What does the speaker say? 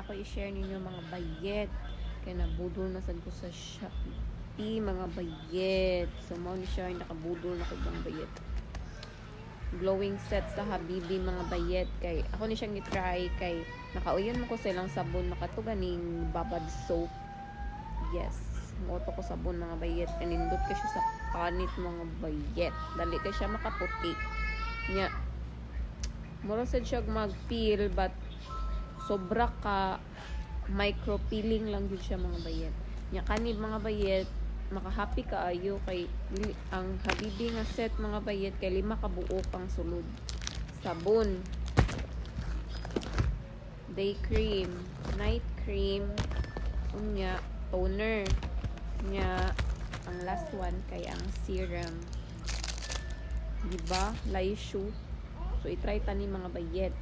ako i-share ninyo mga bayet. Kaya nabudol na sad ko sa Shopee mga bayet. So mao ni siya nakabudol na ko bang bayet. Glowing set sa Habibi mga bayet. Kay ako ni siyang i-try kay nakauyon mo ko silang sabon nakatuganing babad soap. Yes, moto ko sabon mga bayet. Kanindot ka siya sa panit mga bayet. Dali ka siya makaputi. Nya mura sad siya mag-peel but sobra ka micro peeling lang yun siya mga bayet. Nya kanib mga bayet maka-happy ka ayo kay ang Habibi nga set mga bayet kay 5 ka buok ang sulod. Sabon, day cream, night cream, unya toner. Nya ang last one kay ang serum. Diba? Laishu. So, i-try tani mga bayet.